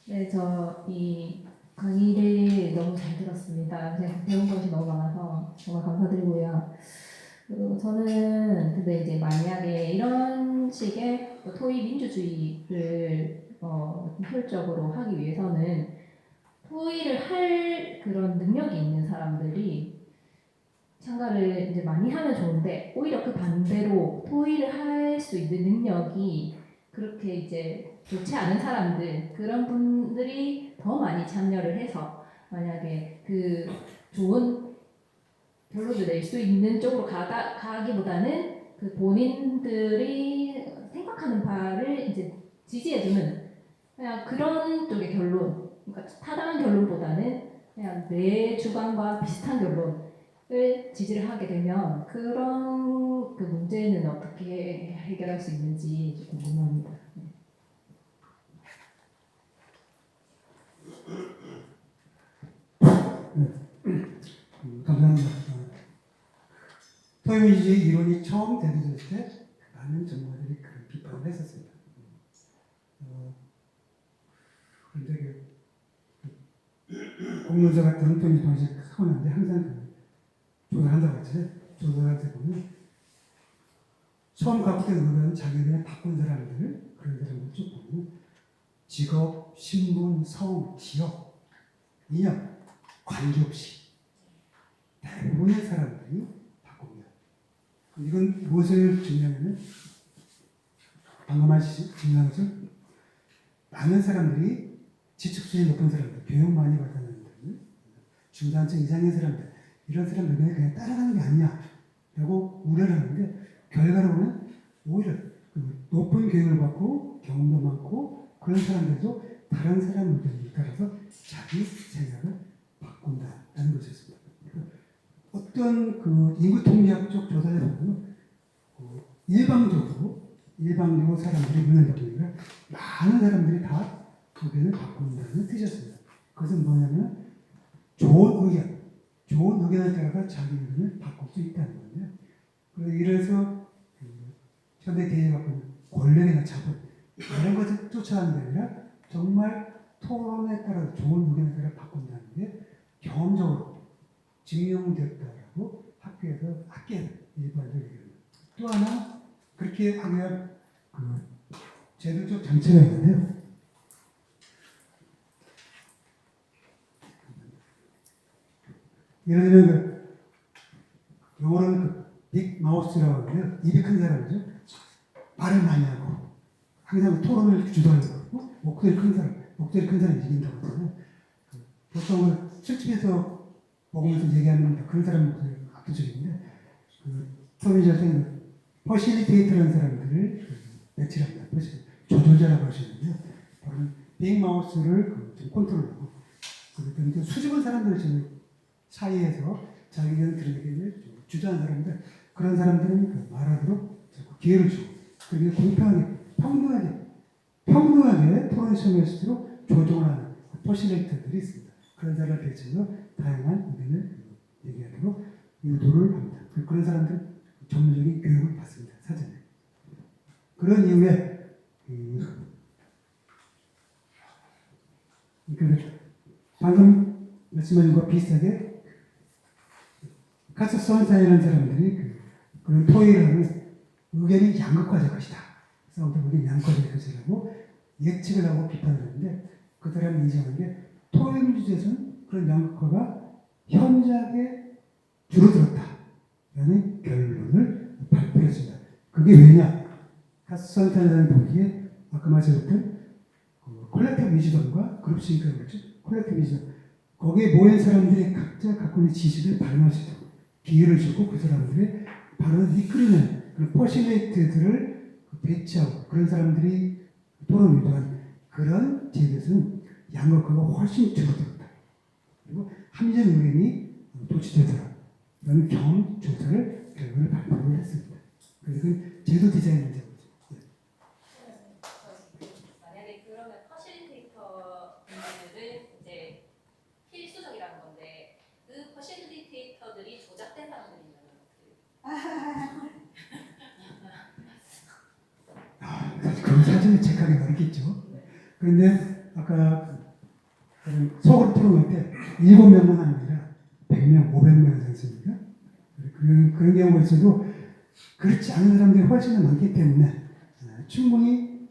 네, 저 이 강의를 너무 잘 들었습니다. 제가 배운 것이 너무 많아서 정말 감사드리고요. 그리고 저는 근데 이제 만약에 이런 식의 토의 민주주의를 효율적으로 하기 위해서는 토의를 할 그런 능력이 있는 사람들이 참가를 이제 많이 하면 좋은데, 오히려 그 반대로 토의를 할 수 있는 능력이 그렇게 이제 좋지 않은 사람들, 그런 분들이 더 많이 참여를 해서 만약에 그 좋은 결론을 낼 수 있는 쪽으로 가기보다는 그 본인들이 생각하는 바를 이제 지지해주는 그냥 그런 쪽의 결론, 그러니까 타당한 결론보다는 그냥 내 주관과 비슷한 결론을 지지를 하게 되면 그런 그 문제는 어떻게 해결할 수 있는지 궁금합니다. 감사합니다. 토요민주주의 이론이 처음 대두됐을 때 많은 전문가들이 그런 비판을 했었습니다. 그런데 공론자 같은 토요민주주의 방식 하고 나는데 항상 조사한다고 했죠. 조사할 때 보면 처음 갖고 된 의견은 자기네 바꾼 사람들, 그런 사람들 쭉 보면 직업, 신분, 성, 지역, 인연, 관계없이 대부분의 사람들이 바꿉니다. 이건 무엇을 증명하냐면 방금 증명한 것은 많은 사람들이 지적 수준이 높은 사람들, 교육 많이 받은 사람들, 중산층 이상의 사람들, 이런 사람들은 그냥 따라가는 게 아니냐라고 우려를 하는데 결과로 보면 오히려 그 높은 교육을 받고 경험도 많고 그런 사람들도 다른 사람 의견에 따라서 자기 생각을 바꾼다라는 것이었습니다. 어떤 그 인구 통계학적 조사에 보면 일방적으로 사람들이 의견을 바꾸니까 많은 사람들이 다 의견을 바꾼다는 뜻이었습니다. 그것은 뭐냐면 좋은 의견에 따라서 자기 의견을 바꿀 수 있다는 거예요. 이래서 현대 대의가 갖고 권력이나 자본 이런 것을 쫓아가는 게 아니라 정말 토론에 따라 좋은 의견에 따라 바꾼다는 게 경험적으로 증명됐다라고 학계에서 일반적으로 얘기합니다. 또 하나 그렇게 하면 그 제도적 장치가 있는데요. 예를 들면 영어로는 빅 마우스라고 하는데요. 입이 큰 사람이죠. 말을 많이 하고 항상 토론을 주도하고 목소리 큰 사람이 이긴다고 하잖아요. 보통은 술집에서 먹으면서 얘기하는 그런 사람 목소리가 압도적인데 토론이 퍼실리테이터라는 사람들을 배치합니다. 조조자라고 하시는데요. 바로 빅 마우스를 컨트롤하고 그러니까 수줍은 사람들 사이에서 자기 의견을 드러내기를 주저하는 사람들, 그런 사람들은 말하도록 기회를 주고 그리고 공평하게 평등하게 토론 시험을 할수록 조정을 하는 퍼실리테이터들이 있습니다. 그런 사람을 배치해서 다양한 의견을 얘기하도록 유도를 합니다. 그런 사람들은 전문적인 교육을 받습니다. 사전에. 그런 이후에 방금 말씀하신 것과 비슷하게 카스 선사이라는 사람들이 그런 토의를 하면 의견이 양극화될 것이다. 싸움도 의견이 양극화될 것이라고 예측을 하고 비판을 하는데 그 사람이 인정한 게 토의 민주주의에서는 그런 양극화가 현저하게 줄어들었다라는 결론을 발표했습니다. 그게 왜냐? 카스 선사이라는 보기에 아까 말씀드렸던 콜렉티브 위즈덤과 그룹싱크라고 그랬죠. 콜렉티브 위즈덤. 거기에 모인 사람들이 각자 갖고 있는 지식을 발명할 수 있도록 기회를 주고 그 사람들의 발언을 이끌어내는 그런 퍼실리테이터를 배치하고 그런 사람들이 토론을 유도한 그런 제도에서는 양극화가 훨씬 줄어들었다. 그리고 합리적 의견이 도취되더라라는 경험 조사를 결과를 발표를 했습니다. 그래서 제도 디자인 문제죠. 만약에 그러면 퍼실리테이터들은 이제 필수적이라는 건데 그 퍼실리테이터들이 조작된 사람들이면 그건 사전에 체크하기 어렵겠죠. 그런데 아까 속으로 토론할 때 7명만 아니라 100명, 500명 하지 않습니까? 그런 경우가 있어도 그렇지 않은 사람들이 훨씬 더 많기 때문에 충분히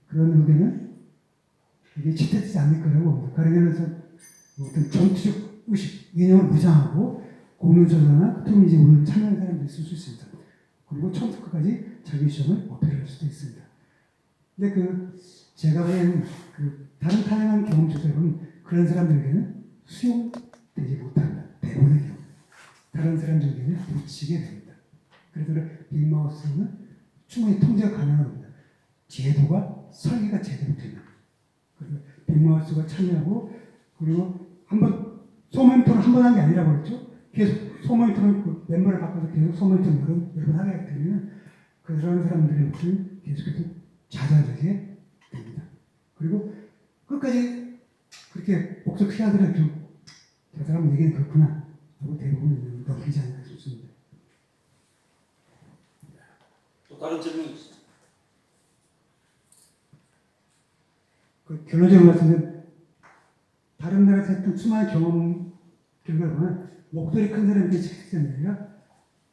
그런 의견은 이게 지켜지지 않을 거라고 봅니다. 가령 해서 어떤 정치적 의식, 이념을 무장하고 공유조사나 토미즘을 참여하는 사람도 있을 수 있습니다. 그리고 처음부터 끝까지 자기 주장을 어필할 수도 있습니다. 근데 제가 보기에는 다른 다양한 경험 조사로는 그런 사람들에게는 수용되지 못합니다. 대부분의 경우. 다른 사람들에게는 놓치게 됩니다. 그래서 빅마우스는 충분히 통제가 가능합니다. 제도가 설계가 제대로 되면. 그래서 빅마우스가 참여하고 그리고 한번 소모니터를 한 번 한 게 아니라고 그랬죠. 계속 소모니터를 멤버를 바꿔서 계속 소모니터를 여러 번 하게 되면 그런 사람들한테는 계속해서 잦아들게 됩니다. 그리고 끝까지 그렇게 목소리 크게 하더라도 저 사람 얘기는 그렇구나 하고 대부분 넘기지 않을까 싶습니다. 또 다른 질문 있으세요? 결론적으로 말씀드리면 다른 나라에서 했던 수많은 경험 결과를 보면 목소리 큰 사람에게 채택되는 게 아니라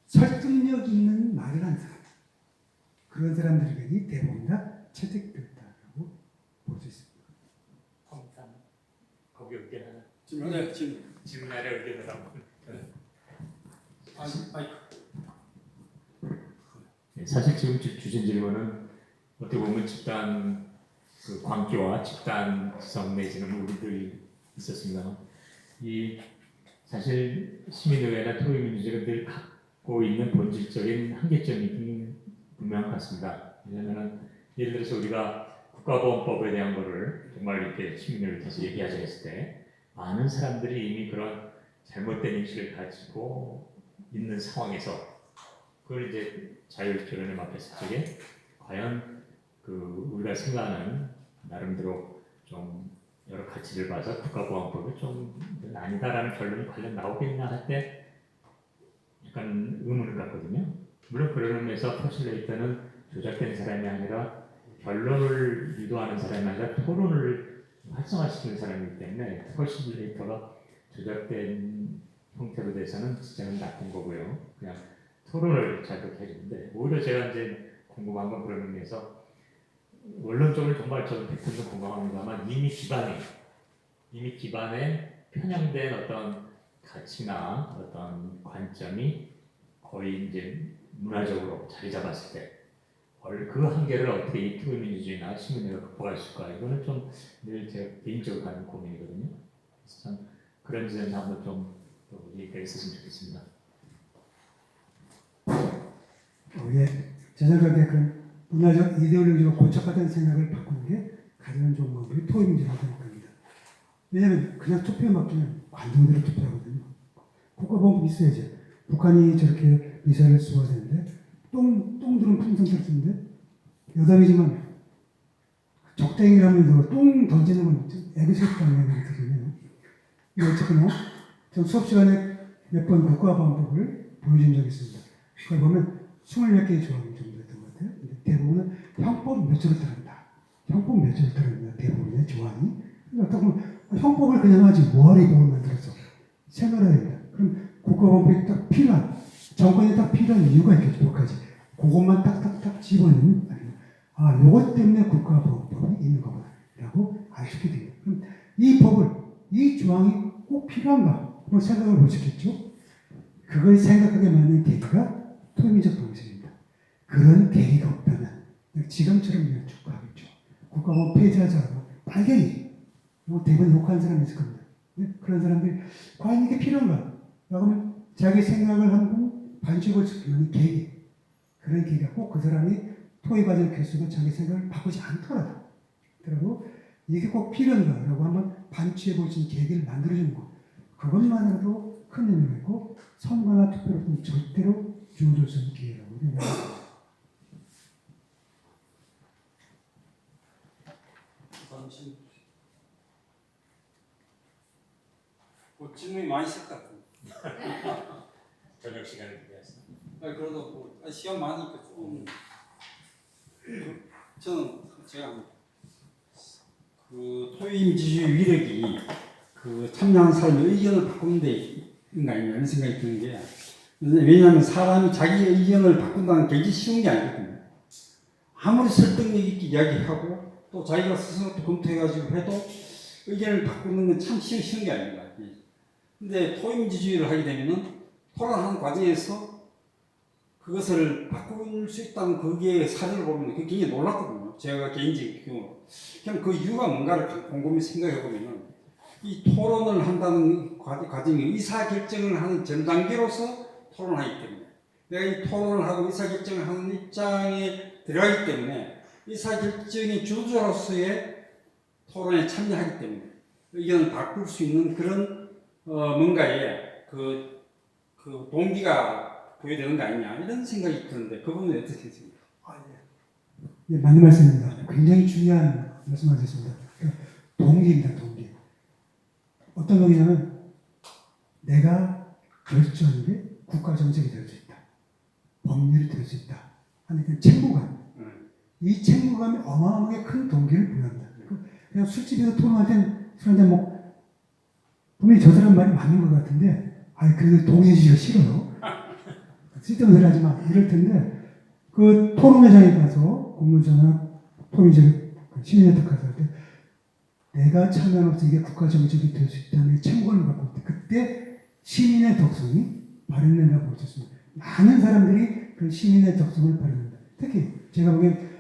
설득력 있는 말을 하는 사람 그런 사람들에게 대부분 다 채택됐다고 볼 수 있습니다. 거기 의견 하나. 네, 질문. 질문하려 의견을 한번. 사실 지금 주신 질문은 어떻게 보면 집단 광기와 집단 지성 내지는 우리들이 있었습니다. 이 사실 시민의회나 토의민주주의가 늘 갖고 있는 본질적인 한계점이 분명한 것 같습니다. 왜냐하면 예를 들어서 우리가 국가보안법에 대한 거를 정말 이렇게 시민을 위해서 얘기하자 했을 때 많은 사람들이 이미 그런 잘못된 인식을 가지고 있는 상황에서 그걸 이제 자율표현에 맡겼을 적에 과연 우리가 생각하는 나름대로 좀 여러 가치를 봐서 국가보안법이 좀 아니다라는 결론이 과연 나오겠냐 할 때 약간 의문을 갖거든요. 물론 그런 의미에서 퍼실레이터는 조작된 사람이 아니라 결론을 유도하는 사람이 아니라 토론을 활성화시키는 사람이기 때문에 퍼실레이터가 조작된 형태로 돼서는 진짜는 나쁜 거고요. 그냥 토론을 자극해 주는데 오히려 제가 이제 궁금한 건 그런 의미에서 원론적으로 정말 저는 100% 공감합니다만 이미 기반에 편향된 어떤 가치나 어떤 관점이 거의 이제 문화적으로 자리 잡았을 때 그 한계를 어떻게 이 투명민주주의나 시민회가 극복할 수 있을까 이거는 좀 늘 제가 개인적으로 하는 고민이거든요. 그래서 참 그런 점에 한번 좀 얘기가 있었으면 좋겠습니다. 예, 제 생각에 문화적 이데올로기로 고착화된 생각을 바꾸는 게 가장 좋은 방법이 토의민주라고 생각합니다. 왜냐하면 그냥 투표에 맡기면 관정대로 투표하거든요. 국가보안법이 있어야죠. 북한이 저렇게 미사일을 쏘아야 되는데 똥들은 풍선처럼 쓰는데 여담이지만 적대행위라면서 똥 던지는 건 애교스럽다는 생각이 들거든요. 근데 어쨌거나 전 수업 시간에 몇 번 국가보안법을 보여준 적이 있습니다. 그걸 보면 24개의 조항이 정도 됐던 것 같아요. 근데 대부분은 형법 몇 절을 따른다. 형법 몇 절을 따릅니다. 대부분의 조항이. 그러니까 보면 형법을 그냥 하지 뭐하러 이 법을 만들어서 생각을 해야 됩니다. 그럼 국가보안법이 딱 필요한 정권이 딱 필요한 이유가 있겠죠. 몇 가지. 그것만 딱딱딱 집어넣으면 요것 때문에 국가보안법이 있는 거구나 라고 알 수 있게 됩니다. 그럼 이 법을 이 조항이 꼭 필요한가? 뭐 생각을 볼 수 있겠죠. 그걸 생각하게 만든 계기가 토의민적 방식입니다. 그런 계기가 없다면 지금처럼 그냥 쭉 가겠죠. 국가보안 폐지하자고 빨갱이 대부분 욕하는 사람이 있을 겁니다. 그런 사람들이 과연 이게 필요한가? 라고 하면 자기 생각을 한번 반식을 시키는 계기 그런 계기가 꼭 그 사람이 토의 과정 교수가 자기 생각을 바꾸지 않더라도 이게 꼭 필요한가? 라고 한번 반추해 볼 수 있는 계기를 만들어주는 것 그것만으로도 큰 의미가 있고 선거나 투표로는 절대로 주어질 수 있는 기회라고 생각합니다. 질문이 많이 있을 것 같아요. 저녁 시간을 준비했습니다. 그래도 시간 많으니까 조금 저는 제가 그 토임지주의 위력이 그 참여한 사람의 의견을 바꾸는 데 있는 거 아니냐 이런 생각이 드는 게 왜냐하면 사람이 자기 의견을 바꾼다는 게 굉장히 쉬운 게 아니거든요. 아무리 설득력 있게 이야기하고 또 자기가 스스로 또 검토해가지고 해도 의견을 바꾸는 건 참 쉬운 게 아닙니다. 근데 토임지주의를 하게 되면은 토론하는 과정에서 그것을 바꿀 수 있다는 거기에 사례를 보면 그게 굉장히 놀랐거든요. 제가 개인적인 경우로. 그냥 그 이유가 뭔가를 곰곰이 생각해 보면은 이 토론을 한다는 과정이 의사결정을 하는 전 단계로서 토론하기 때문에 내가 이 토론을 하고 의사결정을 하는 입장에 들어가기 때문에 의사결정의 주도자로서의 토론에 참여하기 때문에 의견을 바꿀 수 있는 그런 뭔가의 그 동기가 보여되는 거 아니냐 이런 생각이 드는데 그 부분에 어떻게 생각하십니까? 예, 맞는 말씀입니다. 굉장히 중요한 말씀하셨습니다. 그러니까 동기입니다, 동기. 어떤 동기냐면 내가 결정하는 게 국가 정책이 될 수 있다. 법률이 될 수 있다. 하는 그 책무감. 이 책무감이 어마어마하게 큰 동기를 부여한다. 그냥 술집에서 토론할 땐 술 한잔 먹고 분명히 저 사람 말이 맞는 것 같은데 그래도 동의해주기가 싫어요. 쓸데없는 소리 하지 마. 이럴 텐데 그 토론회장에 가서 공론장이나 토론회장 시민회터 가서 할 때 내가 참여하면서 이게 국가 정책이 될 수 있다는 책무감을 갖고 그때 시민의 덕성이 발현된다고 볼 수 있습니다. 많은 사람들이 그 시민의 덕성을 발현한다. 특히 제가 보기엔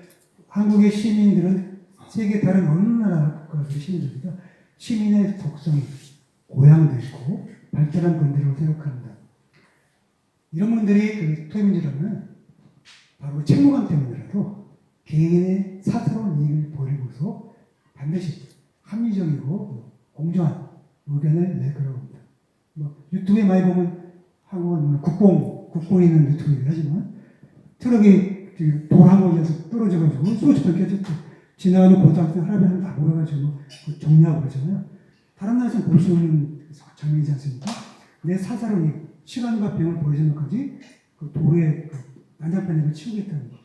한국의 시민들은 세계 다른 어느 나라 국가의 시민들보다 시민의 덕성이 고향도 있고 발달한 분들이라고 생각합니다. 이런 분들이 그 토의민주라면 바로 책무감 때문이라도 개인의 사사로운 이익을 버리고서 반드시 합리적이고 공정한 의견을 낼 거라고 봅니다. 유튜브에 많이 보면 한국은 국뽕이 있는 유튜브이긴 하지만 트럭이 돌항목에서 떨어져가지고 소주병 깨졌죠. 지나가는 고등학생 할아버지 다 모여가지고 정리하고 그러잖아요. 다른 나라에서 볼 수 없는 장면이지 않습니까? 내 사사로운 시간과 병을 버리는 것까지 그 도로에 난장판을 치우겠다는 것.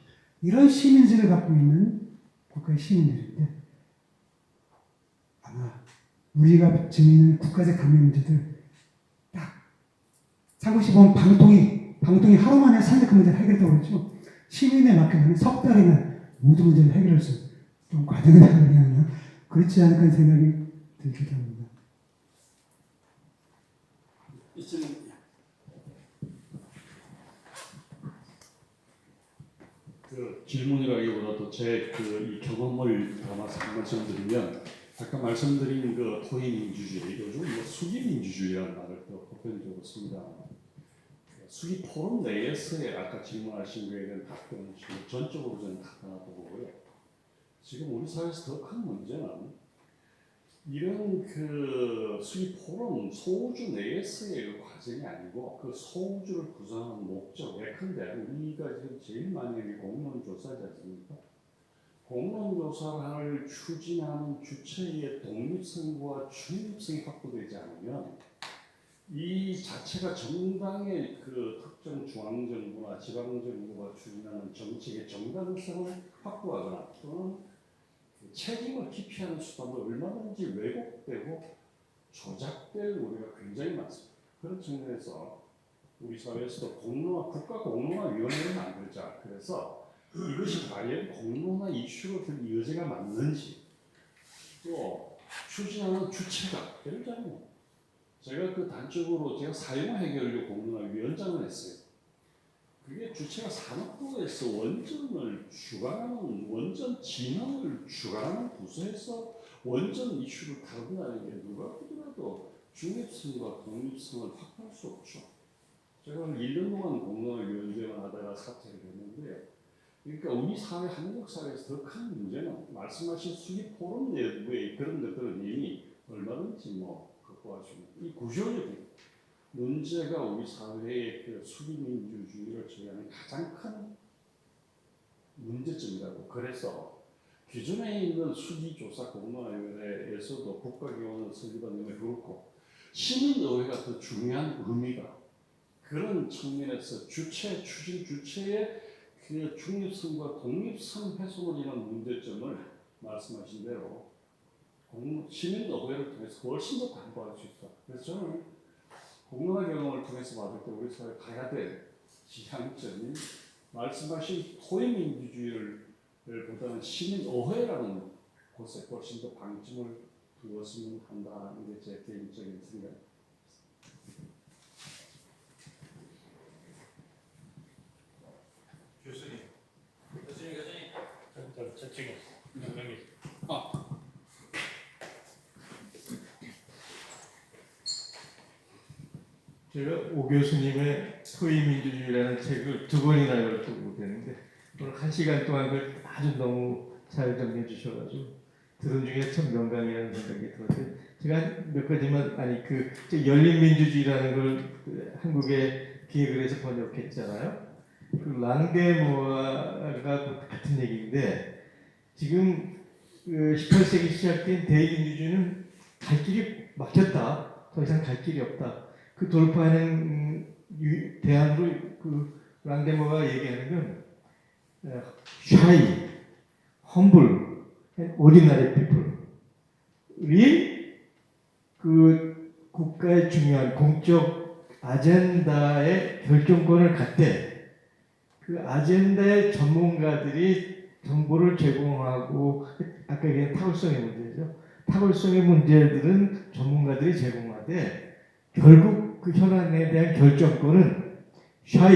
이런 시민세를 갖고 있는 국가의 시민들인데 아마 우리가 지니는 국가적 강력 문제들 딱 상고시 보면 방통이 하루 만에 300개 문제를 해결했다고 그랬죠. 시민에 맡기면 석 달이면 모든 문제를 해결할 수 좀 과정이 나가면 그렇지 않을까 생각이 들기도 합니다. 그 질문이라기보다도 제 이 경험을 담아서 한 말씀드리면 아까 말씀드린 그 토의민주주의 요즘 수기민주주의라는 말을 또 보편적으로 씁니다. 수기 포럼 내에서의 아까 질문하신 거에 대한 답변은 전적으로 저는 답변하고 보고요. 지금 우리 사회에서 더 큰 문제는 이런 그 수기 포럼 소우주 내에서의 그 과정이 아니고 그 소우주를 구성하는 목적 예컨대 우리가 지금 제일 많이 하는 공론조사지 않습니까? 공론조사를 추진하는 주체의 독립성과 중립성이 확보되지 않으면 이 자체가 정당의 그 특정 중앙정부나 지방정부가 추진하는 정책의 정당성을 확보하거나 또는 책임을 기피하는 수단도 얼마든지 왜곡되고 조작될 우려가 굉장히 많습니다. 그런 측면에서 우리 사회에서도 국가 공론화위원회를 만들자. 그래서 이것이 과연 공론화 이슈로 될 여지가 맞는지 또 추진하는 주체가 예를 들면 제가 그 단적으로 제가 사용 해결료 공론화위원장을 했어요. 그게 주체가 산업부에서 원전 진흥을 주관하는 부서에서 원전 이슈를 다룬다는 게 누가 보더라도 중립성과 독립성을 확보할 수 없죠. 제가 1년 동안 공론화위원장을 하다가 사퇴를 했는데, 그러니까 우리 사회, 한국 사회에서 더 큰 문제는 말씀하신 수기 포럼 내부의 그런 것들은 이미 얼마든지 극복할 수 있는 이 구조적인 문제가 우리 사회의 그 수기민주주의를 저해하는 가장 큰 문제점이라고. 그래서 기존에 있는 수기조사 공론화위원회에서도 국가기관을 설립하는 게 그렇고 시민의회가 더 중요한 의미가 그런 측면에서 추진 주체의 그 중립성과 독립성 훼손으로 인한 문제점을 말씀하신 대로 시민 의회를 통해서 훨씬 더 광고할 수 있다. 그래서 저는 공론화 경험을 통해서 받을 때 우리 사회 가야 될 지향점이 말씀하신 토의민주주의를 보다는 시민 의회라는 곳에 훨씬 더 방점을 두었으면 한다는 게 제 개인적인 생각입니다. 교수님. 저쪽에. 제가 오 교수님의 토의민주주의라는 책을 2번이나 읽었고 되는데 오늘 1시간 동안 그걸 아주 너무 잘 정리해 주셔가지고 들은 중에 참 명강이라는 생각이 들었어요. 제가 몇 가지만 그 열린민주주의라는 걸그 한국에 기획을 해서 번역했잖아요. 그 랑데모아가 같은 얘기인데 지금 그 18세기 시작된 대의민주주의는 갈 길이 막혔다. 더 이상 갈 길이 없다. 그 돌파하는 대안으로 그 랑데모가 얘기하는 건 shy, humble, and ordinary people이 그 국가의 중요한 공적 아젠다의 결정권을 갖되 그 아젠다의 전문가들이 정보를 제공하고 아까 얘기한 탁월성의 문제죠. 탁월성의 문제들은 전문가들이 제공하되 결국 그 현안에 대한 결정권은 shy,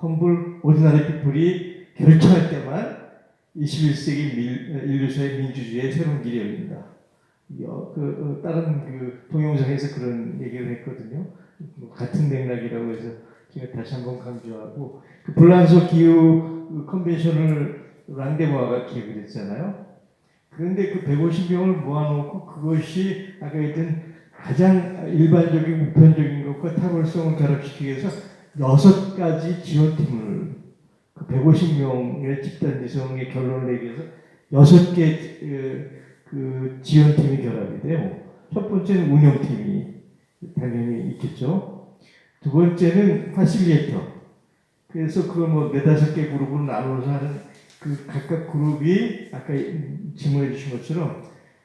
humble, ordinary people이 결정할 때만 21세기 인류사의 민주주의의 새로운 길이 열린다. 다른 그 동영상에서 그런 얘기를 했거든요. 같은 맥락이라고 해서 제가 다시 한번 강조하고 그 불란서 기후 컨벤션을 랑데모아가 기획을 했잖아요. 그런데 그 150명을 모아놓고 그것이 아까 했던 가장 일반적인 우편적인 것과 탁월성을 결합시키기 위해서 6가지 지원팀을 그 150명의 집단 지성의 결론을 내기 위해서 6개 그 지원팀이 결합이 돼요. 첫 번째는 운영팀이 당연히 있겠죠. 두 번째는 파실리에이터. 그래서 그걸 뭐 4-5개 그룹으로 나눠서 하는 그 각각 그룹이 아까 질문해 주신 것처럼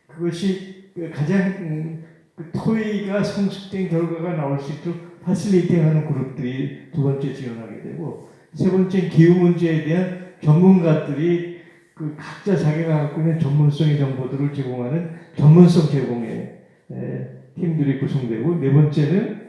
그것이 가장 그 토의가 성숙된 결과가 나올 수 있도록 파실리팅하는 그룹들이 두 번째 지원하게 되고 세 번째 기후 문제에 대한 전문가들이 그 각자 자기가 갖고 있는 전문성의 정보들을 제공하는 전문성 제공의 팀들이 구성되고 네 번째는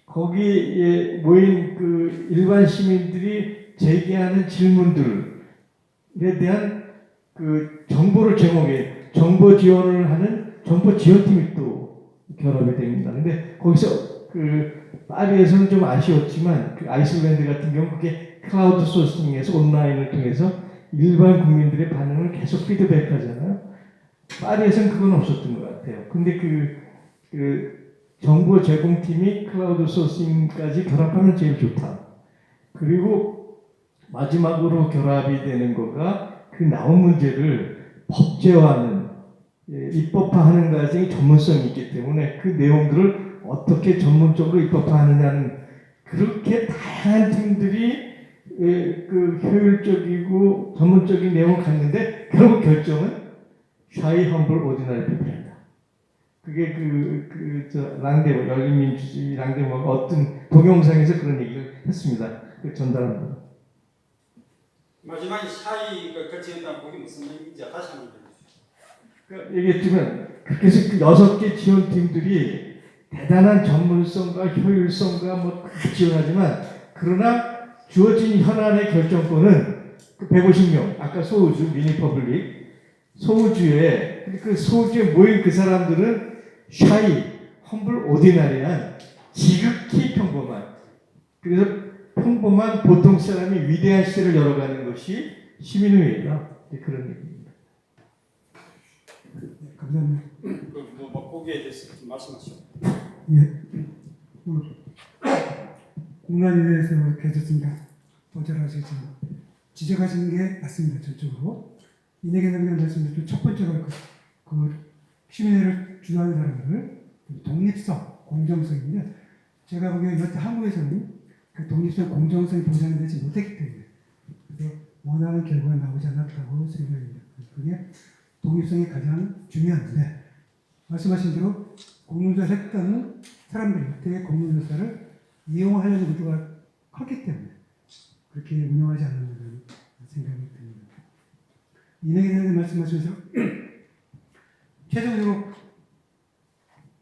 거기에 모인 그 일반 시민들이 제기하는 질문들에 대한 그 정보를 제공해 정보 지원을 하는 정보 지원팀이 또 결합이 됩니다. 근데 거기서 그 파리에서는 좀 아쉬웠지만 그 아이슬란드 같은 경우 그게 클라우드 소싱에서 온라인을 통해서 일반 국민들의 반응을 계속 피드백하잖아요. 파리에서는 그건 없었던 것 같아요. 근데 그 정보 제공팀이 클라우드 소싱까지 결합하면 제일 좋다. 그리고 마지막으로 결합이 되는 거가 그 나온 문제를 법제화하는 입법화하는 과정이 전문성이 있기 때문에 그 내용들을 어떻게 전문적으로 입법화하느냐는 그렇게 다양한 팀들이 그 효율적이고 전문적인 내용을 갖는데 결국 결정은 shy, humble, ordinary people입니다. 그게 랑데모, 열린민주주의 랑데모가 어떤 동영상에서 그런 얘기를 했습니다. 전달합니다. 마지막에 샤이가 결정했다는 그게 무슨 얘기인지 다시 한번 해주세요. 얘기했지만 그래서 그 6개 지원팀들이 대단한 전문성과 효율성과 뭐 지원하지만 그러나 주어진 현안의 결정권은 그 150명 아까 소우주 미니퍼블릭 소우주에 모인 그 사람들은 shy, humble, ordinary한 지극히 평범한 그래서 평범한 보통 사람이 위대한 시대를 열어가는 것이 시민의회다. 그런 얘기입니다. 네, 감사합니다. 거기에 대해서 좀 말씀하시죠. 예. 공론화에서 계셨습니다. 보절하시죠. 지적하시는 게 맞습니다. 전적으로. 이내경 선생님 말씀드린 첫 번째가 그 시민회를 주도하는 사람들 독립성, 공정성인데 제가 보기에 여태 한국에서는 그 독립성, 공정성이 보장되지 못했기 때문에 그래서 원하는 결과가 나오지 않았다고 생각합니다. 그게 독립성이 가장 중요한데 말씀하신 대로 공론조사를 했던 사람들이 되게 공론조사를 이용하려는 의도가 컸기 때문에 그렇게 운영하지 않았나 생각이 듭니다. 이내기 선생님 말씀하시면서 최종적으로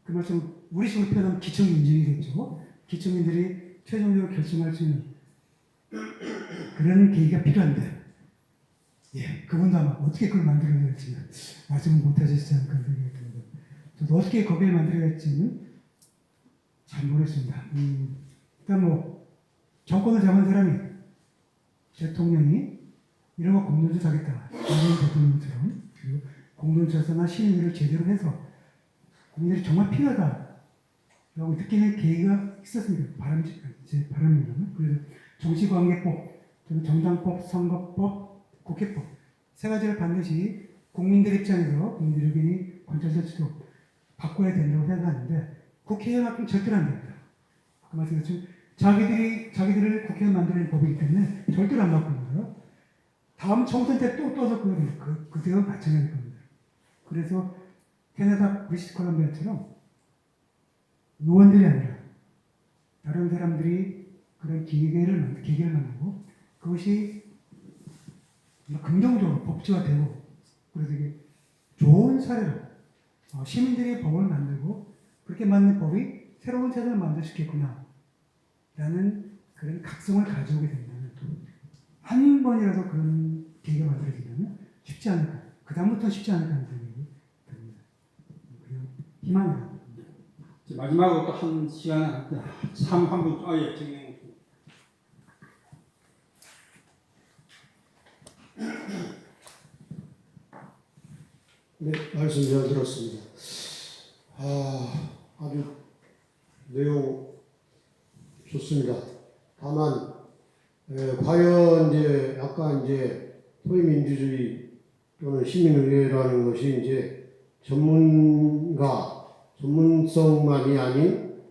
그 말씀 우리식으로 표현하면 기초민주이겠죠. 기초민들이 최종적으로 결정할 수 있는 그런 계기가 필요한데 그분도 아마 어떻게 그걸 만들어야 될지 말씀을 못하시지 않을까 생각이 듭니다. 저도 어떻게 거기를 만들어야 할지는 잘 모르겠습니다. 일단 뭐 정권을 잡은 사람이 대통령이 이런 거 공론조사 하겠다. 문재인 대통령처럼 그리고 공론조사나 시민들을 제대로 해서 국민들이 정말 필요하다 라고 느끼는 계기가 있었습니다. 제 바람입니다. 그래서 정치관계법, 정당법, 선거법, 국회법 세 가지를 반드시 국민들 입장에서 국민들 의견이 관철될수록 바꿔야 된다고 생각하는데 국회의원만큼 절대로 안 됩니다. 아까 말씀드렸지만 자기들을 국회의원 만드는 법이기 때문에 절대로 안 바꿉니다. 다음 총선 때 또 떠서 그때와 마찬가지일 겁니다. 그래서 캐나다 브리티시 콜럼비아처럼 의원들이 아니라 다른 사람들이 그런 기계를 만들고 그것이 긍정적으로 법제화되고 그래서 이게 좋은 사례로 시민들이 법을 만들고 그렇게 만든 법이 새로운 세상을 만들 수 있겠구나 라는 그런 각성을 가져오게 된다면 한 번이라도 그런 계기가 만들어진다면 쉽지 않을까 그 다음부터는 쉽지 않을까 하는 생각이 듭니다. 그냥 희망이다. 마지막으로 또 한 시간 3분 아예 정리해 네, 말씀 잘 들었습니다. 아주 내용 좋습니다. 다만 과연 이제 아까 이제 소위민주주의 또는 시민의회라는 것이 이제 전문성만이 아닌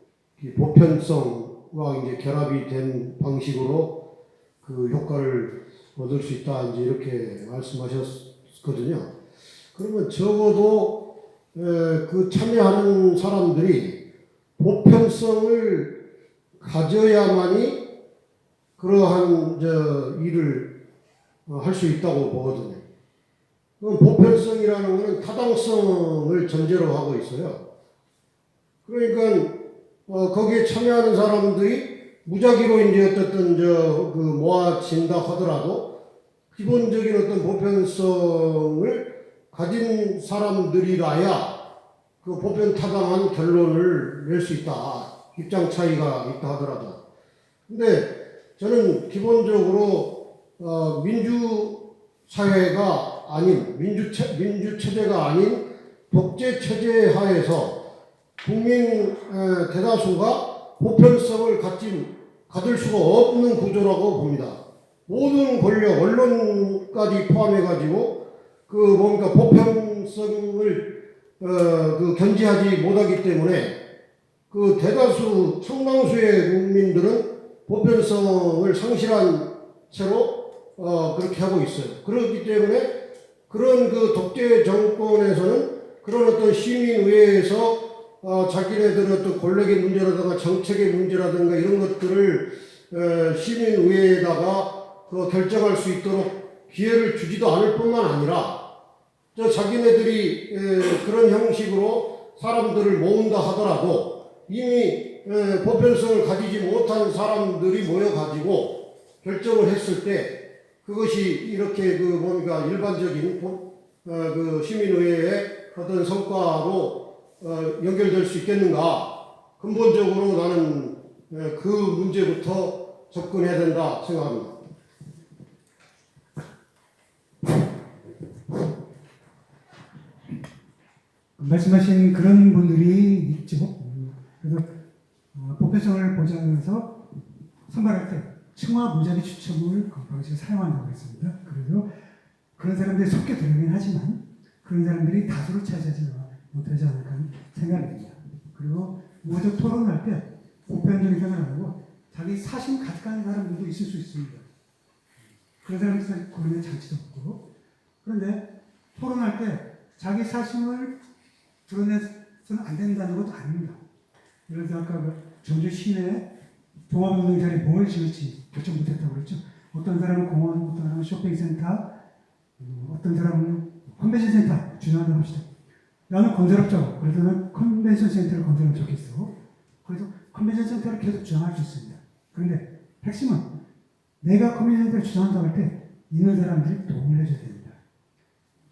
보편성과 이제 결합이 된 방식으로 그 효과를 얻을 수 있다 이제 이렇게 말씀하셨거든요. 그러면 적어도 그 참여하는 사람들이 보편성을 가져야만이 그러한 일을 할 수 있다고 보거든요. 그럼 보편성이라는 것은 타당성을 전제로 하고 있어요. 그러니까 거기에 참여하는 사람들이 무작위로 이제 어떻든 모아진다 하더라도 기본적인 어떤 보편성을 가진 사람들이라야 그 보편 타당한 결론을 낼 수 있다. 입장 차이가 있다 하더라도. 근데 저는 기본적으로 민주사회가 아닌 민주체제가 아닌 독재체제 하에서 국민 대다수가 보편성을 가질 수가 없는 구조라고 봅니다. 모든 권력, 언론까지 포함해가지고 보편성을 견지하지 못하기 때문에 그 대다수 상당수의 국민들은 보편성을 상실한 채로 그렇게 하고 있어요. 그렇기 때문에 그런 독재 정권에서는 그런 어떤 시민의회에서 자기네들의 어떤 권력의 문제라든가 정책의 문제라든가 이런 것들을 시민의회에다가 결정할 수 있도록 기회를 주지도 않을 뿐만 아니라 자기네들이 그런 형식으로 사람들을 모은다 하더라도 이미 보편성을 가지지 못한 사람들이 모여가지고 결정을 했을 때 그것이 이렇게 일반적인 시민의회의 어떤 성과로 연결될 수 있겠는가? 근본적으로 나는 그 문제부터 접근해야 된다 생각합니다. 말씀하신 그런 분들이 있죠. 그래서 보편성을 보장하면서 선발할 때 층화 무작위 추첨을 그 방식을 사용한다고 했습니다. 그래서 그런 사람들이 섞여 들어오긴 하지만 그런 사람들이 다수를 차지하지 못하지 않을까 하는 생각이 듭니다. 그리고 무적 토론할 때 보편적인 생각을 하고 자기 사심 가득한 사람들도 있을 수 있습니다. 그런 사람들 사실 고민의 장치도 없고 그런데 토론할 때 자기 사심을 드러낼 해서는 안 된다는 것도 아닙니다. 예를 들어 아까 그 전주 시내 종합운동장에 뭘 지을지 결정 못했다고 그랬죠. 어떤 사람은 공원, 어떤 사람은 쇼핑센터, 어떤 사람은 컨벤션 센터 주장한다고 합시다. 나는 건설업자고 그래서 나는 컨벤션 센터를 건설하면 좋겠어. 그래서 컨벤션 센터를 계속 주장할 수 있습니다. 그런데 핵심은 내가 컨벤션 센터를 주장한다고 할 때 있는 사람들이 동의를 해줘야 됩니다.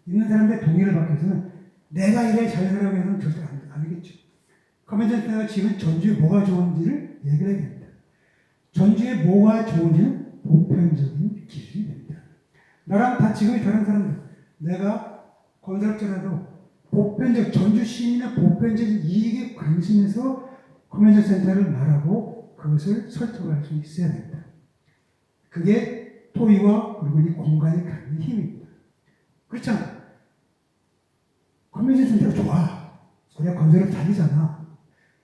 있는 사람들의 동의를 받기 위해서는 내가 이래 잘 살아가기 위해서는 절대 안 되겠죠. 컨벤션 센터가 지금 전주에 뭐가 좋은지를 얘기를 해야 됩니다. 전주에 뭐가 좋은지는 보편적인 기준이 됩니다. 나랑 다 직업이 다른 사람들, 내가 건설업자라도 보편적, 전주 시민의 보편적인 이익에 관심해서 컨벤션 센터를 말하고 그것을 설득할 수 있어야 됩니다. 그게 토의와 그리고 이 공간이 갖는 힘입니다. 그렇잖아. 컨벤션 센터가 좋아. 우리가 건설업 다니잖아.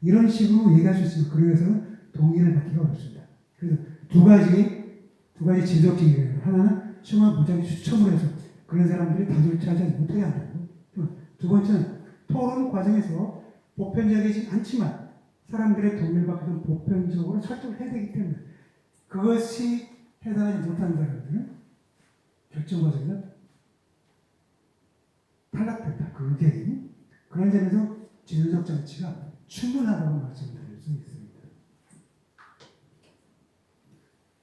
이런 식으로 얘기할 수 있으면 그래서는 동의를 받기가 어렵습니다. 그래서 두 가지 진석적 이유예요. 하나는 청와 부장이 추첨을 해서 그런 사람들이 다수차지 못하게 한다고. 두 번째는 토론 과정에서 보편적이지 않지만 사람들의 동의를 받기 위해서 보편적으로 설득을 해야 되기 때문에 그것이 해당하지 못한 사람들은 결정 과정에서 탈락됐다. 그 의견이. 그런 점에서 진석 장치가 충분하다고 말씀드릴 수 있습니다.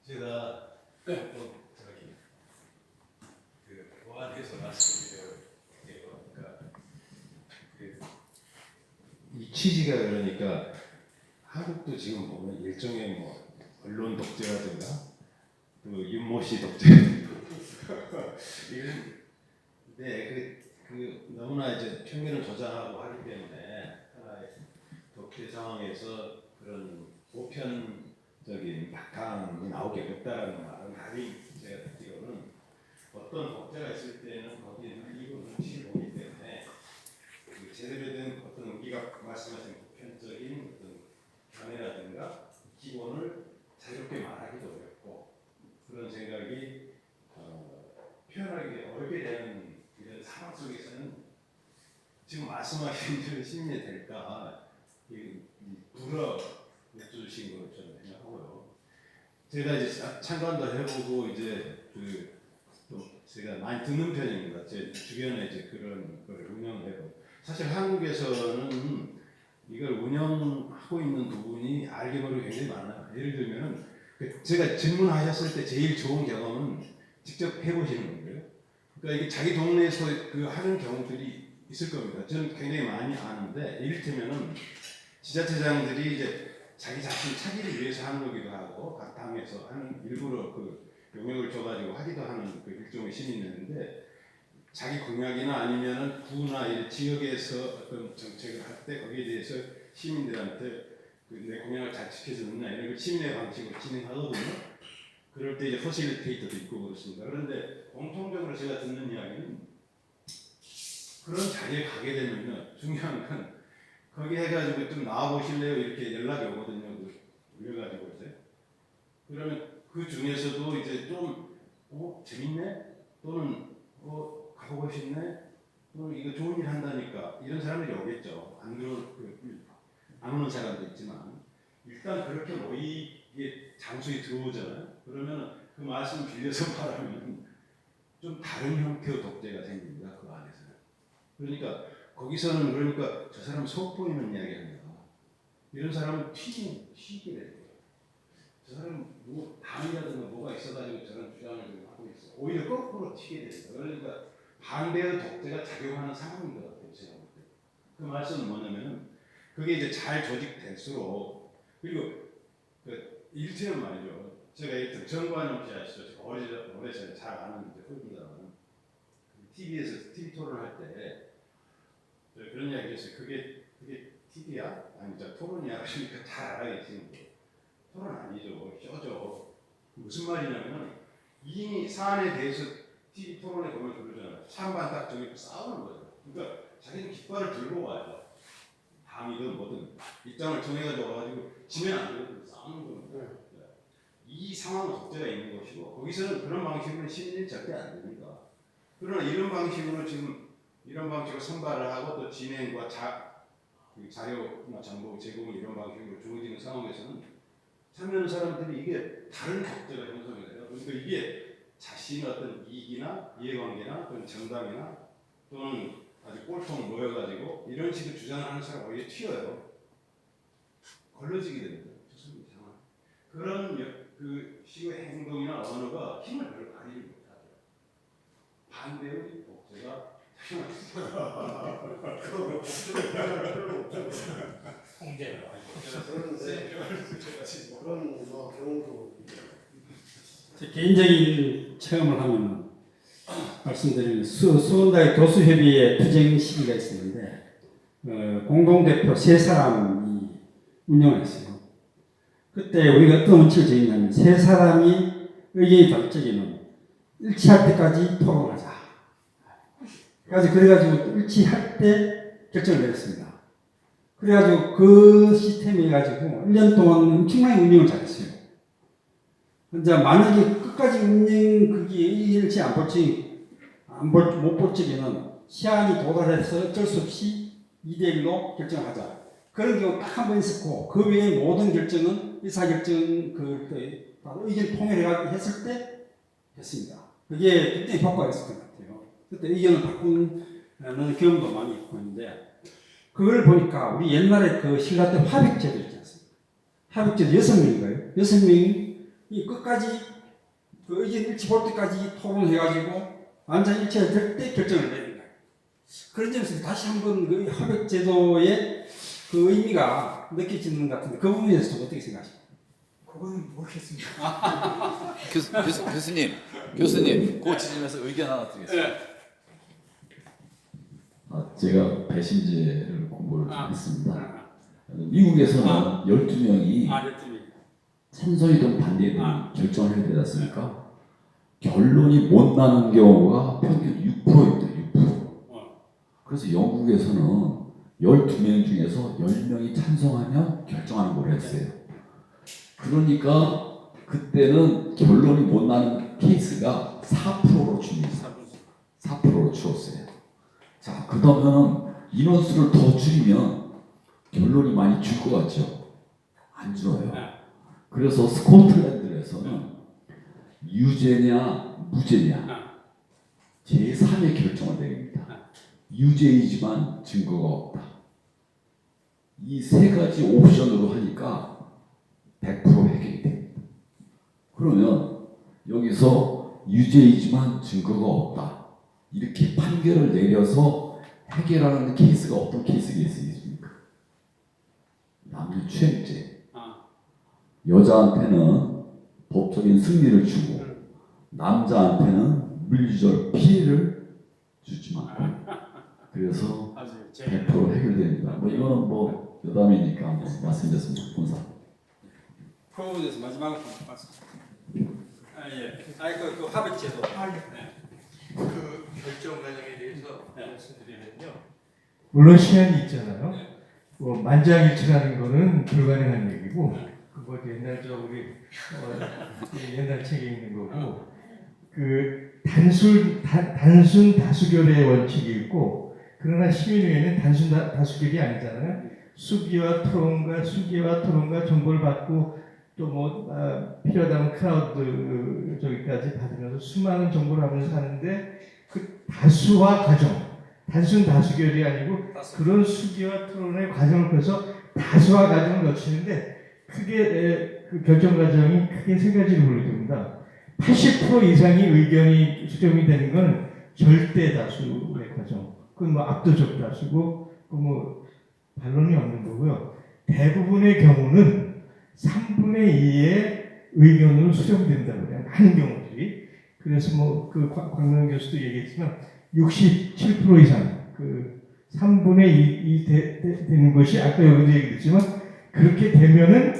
제가 저기 보완해서 말씀드려요. 그러니까 이 취지가 그러니까 한국도 지금 보면 일종의 뭐 언론 독재라든가 또 윤모씨 독재 네, 너무나 이제 평균을 조장하고 하기 때문에 하나의 독재 상황에서 그런 보편적인 바탕이 나오기 어렵다는 말은 감히 제가 듣기로는 어떤 독재가 있을 때는 거기에 이익을 눈치를 보기 때문에 제대로 된 어떤 우리가 말씀하신 보편적인 어떤 견해라든가 기본을 자유롭게 말하기도 어렵고 그런 생각이 표현하기 어렵게 되는 이런 상황 속에서는 지금 말씀하신 그런 시민이 될까 불어 주신 걸 저는 생각하고요. 제가 이제 참관도 해보고 이제 또 제가 많이 듣는 편입니다. 제 주변에 이제 그런 걸 운영해고 사실 한국에서는 이걸 운영하고 있는 부분이 알게 모르게 굉장히 많아요. 예를 들면은 제가 질문하셨을 때 제일 좋은 경험은 직접 해보시는 거예요. 그러니까 이게 자기 동네에서 하는 경우들이 있을 겁니다. 저는 굉장히 많이 아는데 이를테면은 지자체장들이 이제 자기 자신 차기를 위해서 하는 거기도 하고 각 당에서 하는 일부러 용역을 줘가지고 하기도 하는 일종의 시민이었는데 자기 공약이나 아니면은 구나 지역에서 어떤 정책을 할 때 거기에 대해서 시민들한테 내 공약을 잘 지켜주느냐 이런 걸 시민의 방식으로 진행하거든요. 그럴 때 이제 퍼실리테이터도 있고 그렇습니다. 그런데 공통적으로 제가 듣는 이야기는 그런 자리에 가게 되면요 중요한 건 거기 해가지고 좀 나와보실래요 이렇게 연락이 오거든요. 그래가지고 이제 그러면 그 중에서도 이제 좀 재밌네 또는 가보고 싶네 또는 이거 좋은 일 한다니까 이런 사람들이 오겠죠. 안 오는 사람도 있지만 일단 그렇게 모이게 장소에 들어오잖아요. 그러면 그 말씀 빌려서 말하면 좀 다른 형태의 독재가 생깁니다. 그 안에서는. 그러니까 거기서는 그러니까 저 사람 속 보이는 이야기 합니다. 이런 사람은 튀게 돼요. 저 사람은 담이라든가 뭐가 있어가지고 저런 주장을 하고 있어. 오히려 거꾸로 튀게 됩니다. 그러니까 반대의 독재가 작용하는 상황인 것 같아요. 제가 볼 때. 그 말씀은 뭐냐면은 그게 이제 잘 조직될수록 그리고 일체는 말이죠. 제가 일단 정관용 씨 아시죠? 제가 오래전에 잘 아는 후입니다만 TV에서 TV 토론할 때 그런 이야기 했어요. 그게 TV야? 아니 토론이야? 그러니까 잘 알아야지. 토론 아니죠. 쇼죠. 무슨 말이냐면은 이미 사안에 대해서 TV 토론에 보면 그러잖아요. 찬반 딱 정해서 싸우는 거죠. 그러니까 자기는 깃발을 들고 와요. 당이든 뭐든 입장을 정해가지고 와가지고 지면 안 되고 싸우는 겁니다. 이 상황은 독재가 있는 것이고 거기서는 그런 방식으로 시민이 절대 안 됩니다. 그러나 이런 방식으로 지금 이런 방식으로 선발을 하고 또 진행과 자료나 정보 제공을 이런 방식으로 주어지는 상황에서는 참여하는 사람들이 이게 다른 격제가 형성이 돼요. 그러니까 이게 자신의 어떤 이익이나 이해관계나 또는 정당이나 또는 아주 꼴통 모여가지고 이런 식의 주장을 하는 사람 오히려 튀어요. 걸러지게 됩니다. 좋습니다. 그런 그 식의 행동이나 언어가 힘을 별로 발휘를 못하죠. 반대의 복제가 그런 경우도 제 개인적인 체험을 하면 말씀드리면 수원다의 교수협의회 투쟁 시기가 있었는데 공동대표 3사람이 운영을 했어요. 그때 우리가 어떤 원칙을 정했냐면 3사람이 의견이 다를 적에는 일치할 때까지 토론하자. 그래가지고 일치할 때 결정을 내렸습니다. 그래가지고 그 시스템에 해가지고 1년 동안 엄청나게 운영을 잘했어요. 이제 만약에 끝까지 운영 그게 일치 못볼 적에는 시한이 도달해서 어쩔 수 없이 2대1로 결정하자. 그런 경우 딱 한 번 있었고 그 외에 모든 결정은 의사결정 의견 통일했을 때 했습니다. 그게 굉장히 효과가 있었던 것 같아요. 그때 의견을 바꾸는 경험도 많이 있고 있는데 그걸 보니까 우리 옛날에 그 신라 때 화백제도 있지 않습니까? 화백제도 6명인가요? 6명이 끝까지 그 의견 일치 볼 때까지 토론해가지고 완전히 일치될 때 결정을 내는 거예요. 그런 점에서 다시 한번 그 화백제도의 그 의미가 느껴지는 것 같은데 그 부분에 대해서 어떻게 생각하십니까? 그거는 모르겠습니다. 교수님, 그 지점에서 의견 하나 드리겠습니다. 제가 배심제를 공부를 했습니다. 미국에서는 12명이 찬성이든 반대든 결정을 해야 되지 않습니까? 결론이 못 나는 경우가 평균 6%입니다. 6%. 그래서 영국에서는 12명 중에서 10명이 찬성하면 결정하는 걸 했어요. 그러니까 그때는 결론이 못 나는 케이스가 4%로 줍니다. 4%로 줄었어요. 자, 그러면 인원수를 더 줄이면 결론이 많이 줄 것 같죠? 안 줄어요. 그래서 스코틀랜드에서는 유죄냐 무죄냐 제3의 결정을 내립니다. 유죄이지만 증거가 없다. 이 3가지 옵션으로 하니까 100% 해결이 됩니다. 그러면 여기서 유죄이지만 증거가 없다. 이렇게 판결을 내려서 해결하는 케이스가 어떤 케이스가 있습니까? 남녀추행죄. 여자한테는 법적인 승리를 주고 남자한테는 물리적 피해를 주지만 그래서 100% 해결됩니다. 뭐 이거는 뭐 여담이니까 뭐 말씀드렸습니다. 감사합니다. 그 부분에 대해서 마지막으로 말씀. 그 화백제도. 그 결정 과정에 대해서 네. 말씀드리면요. 물론 시한이 있잖아요. 뭐 만장일치라는 거는 불가능한 얘기고 그거 옛날 우리 옛날 책에 있는 거고 그 단순 다수결의 원칙이 있고 그러나 시민의회는 단순 다수결이 아니잖아요. 수기와 토론과 정보를 받고 또 뭐 필요하다면 크라우드 저기까지 받으면서 수많은 정보를 하면서 하는데 그 다수화 과정, 단순 다수결이 아니고 그런 수기와 토론의 과정을 거쳐서 다수화 과정을 거치는데 크게 그 결정 과정이 크게 3가지로 분류됩니다. 80% 이상이 의견이 수렴이 되는 건 절대 다수의 과정. 그건 뭐 압도적 다수고 그 뭐 반론이 없는 거고요. 대부분의 경우는 3분의 2의 의견으로 수렴된다고 해요. 많은 경우들이. 그래서 뭐 그 광명 교수도 얘기했지만 67% 이상 그 3분의 2 되는 것이 아까 여기도 얘기했지만 그렇게 되면은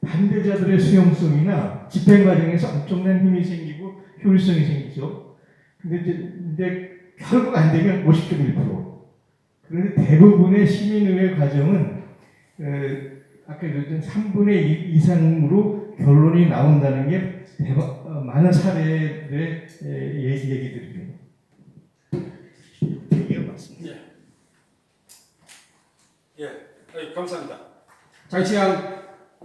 반대자들의 수용성이나 집행 과정에서 엄청난 힘이 생기고 효율성이 생기죠. 근데 결국 안 되면 50.1%. 그런데 대부분의 시민의회 과정은 아까 얘기했던 3분의 2 이상으로 결론이 나온다는 게 많은 사례들의 얘기들이에요. 이게 맞습니다. 예. 감사합니다.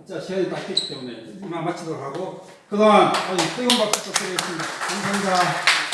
자, 시간이 딱 됐기 때문에 이만 마치도록 하고 그동안 아주 뜨거운 박수 부탁드리겠습니다. 감사합니다.